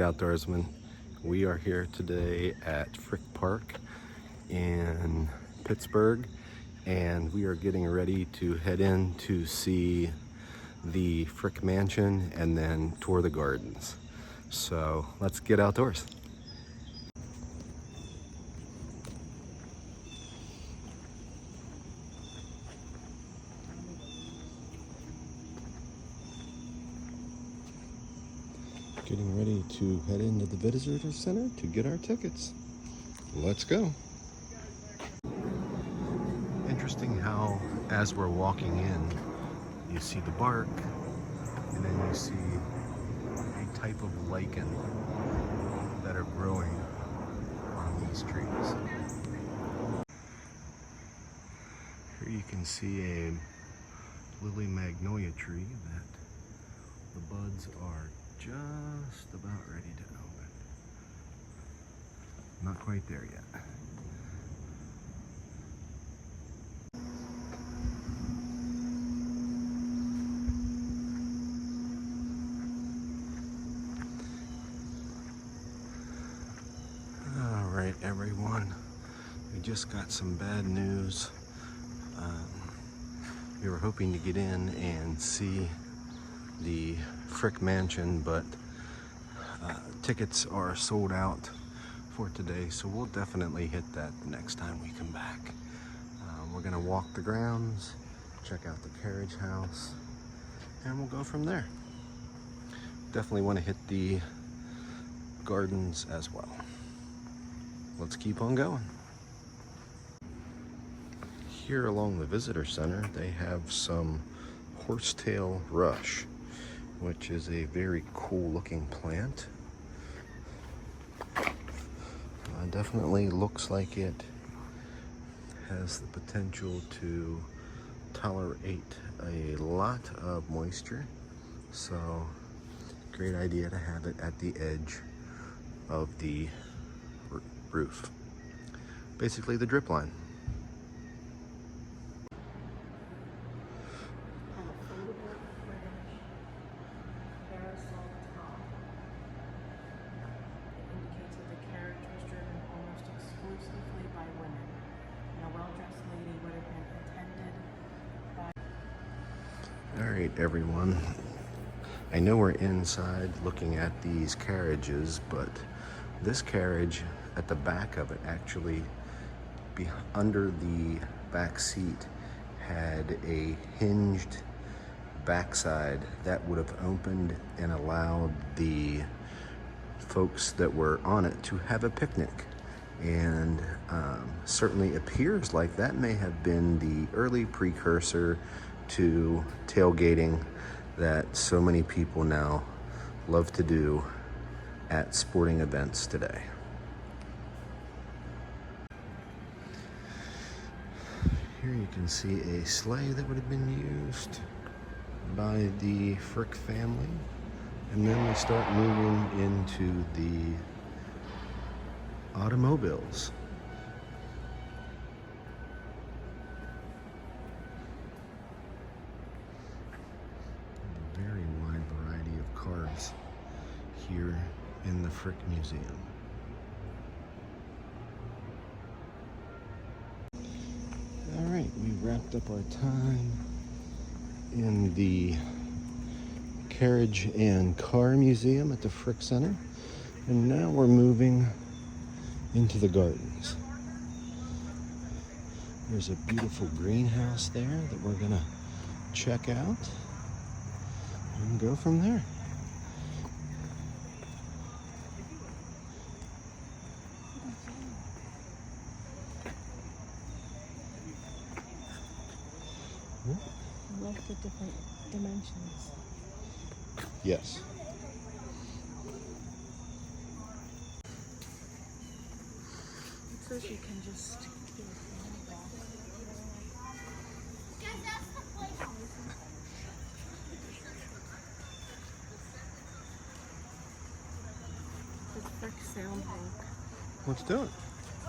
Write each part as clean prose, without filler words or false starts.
outdoorsman. We are here today at Frick Park in Pittsburgh, and we are getting ready to head in to see the Frick Mansion and then tour the gardens. So let's get outdoors. Getting ready to head into the visitor center to get our tickets. Let's go. Interesting how as we're walking in, you see the bark and then you see a type of lichen that are growing on these trees. Here you can see a lily magnolia tree that the buds are just about ready to open. Not quite there yet. All right, everyone. We just got some bad news. We were hoping to get in and see the Frick Mansion, but tickets are sold out for today, so we'll definitely hit that the next time we come back. We're gonna walk the grounds, check out the carriage house, and we'll go from there. Definitely want to hit the gardens as well. Let's keep on going. Here along the visitor center, they have some horsetail rush, which is a very cool looking plant. Definitely looks like it has the potential to tolerate a lot of moisture. So great idea to have it at the edge of the roof. Basically the drip line. All right, everyone. I know we're inside looking at these carriages, but this carriage at the back of it, actually under the back seat, had a hinged backside that would have opened and allowed the folks that were on it to have a picnic. And certainly appears like that may have been the early precursor to tailgating that so many people now love to do at sporting events today. Here you can see a sleigh that would have been used by the Frick family. And then we start moving into the automobiles. Very wide variety of cars here in the Frick Museum. All right, we wrapped up our time in the Carriage and Car Museum at the Frick Center, and now we're moving into the gardens. There's a beautiful greenhouse there that we're gonna check out and go from there. I like the different dimensions. Yes. It says you can just do the Frick Sound Walk, Let's do it.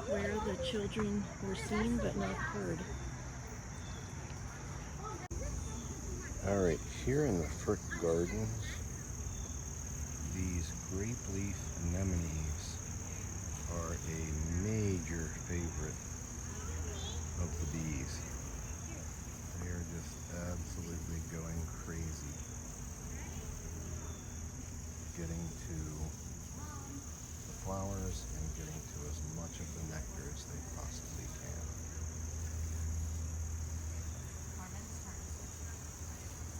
where the children were seen but not heard. All right, here in the Frick Gardens, These grape leaf anemones are a major favorite of the bees. They are just absolutely going crazy getting to the flowers and getting to as much of the nectar as they possibly can.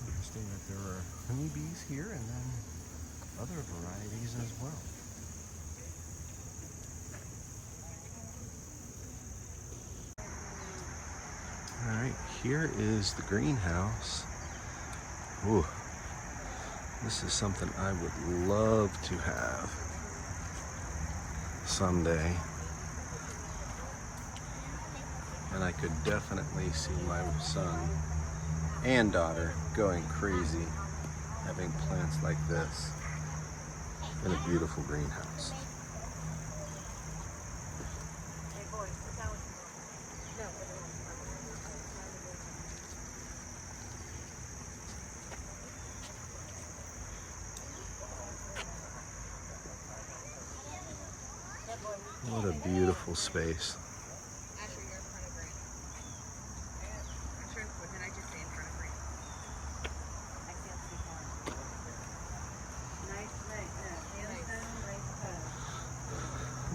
Interesting that there are honeybees here and then other varieties as well. Alright, here is the greenhouse. Ooh, this is something I would love to have someday. And I could definitely see my son and daughter going crazy having plants like this in a beautiful greenhouse. What a beautiful space.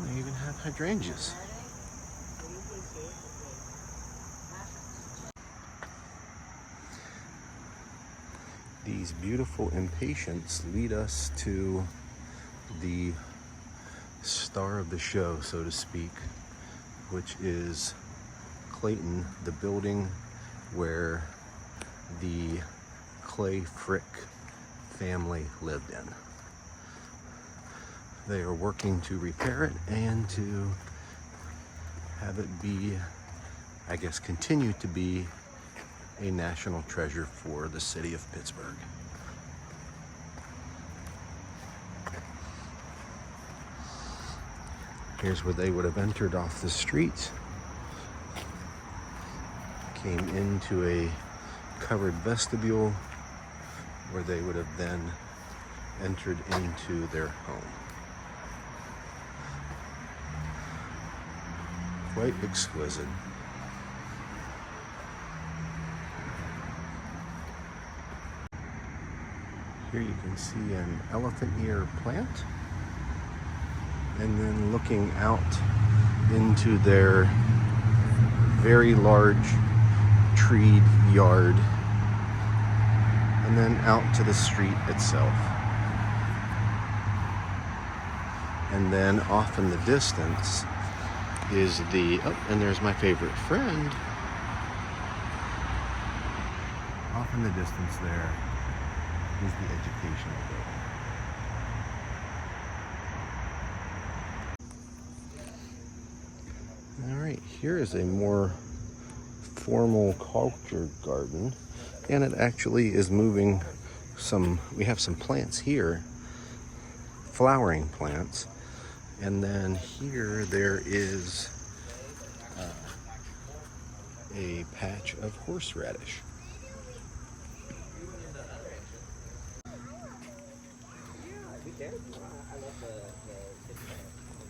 They even have hydrangeas. These beautiful impatiens lead us to the star of the show, so to speak, which is Clayton, the building where the Clay Frick family lived in. They are working to repair it and to have it be, I guess, continue to be a national treasure for the city of Pittsburgh. Here's where they would have entered off the street, came into a covered vestibule where they would have then entered into their home. Quite exquisite. Here you can see an elephant ear plant. And then looking out into their very large treed yard, and then out to the street itself. And then off in the distance is and there's my favorite friend. Off in the distance there is the educational building. Alright, here is a more formal culture garden, and it actually is moving we have some plants here, flowering plants, and then here there is a patch of horseradish.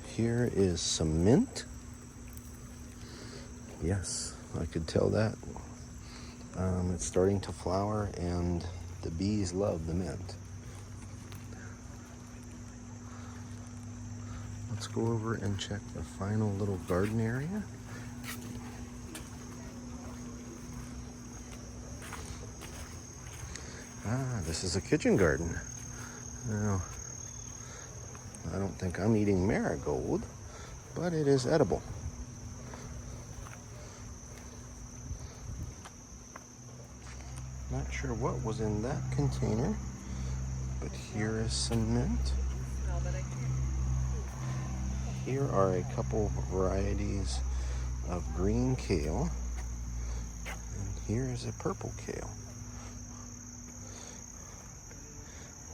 Here is some mint. Yes, I could tell that. It's starting to flower and the bees love the mint. Let's go over and check the final little garden area. This is a kitchen garden. Now, I don't think I'm eating marigold, but it is edible. Not sure what was in that container, but here is some mint. Here are a couple varieties of green kale, and here is a purple kale.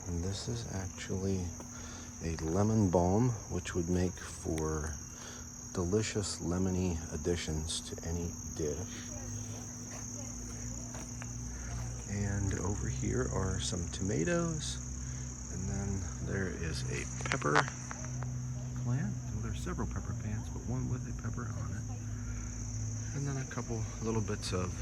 And this is actually a lemon balm, which would make for delicious lemony additions to any dish. And over here are some tomatoes, and then And there is a pepper plant. Well, there's several pepper plants, but one with a pepper on it. And then a couple little bits of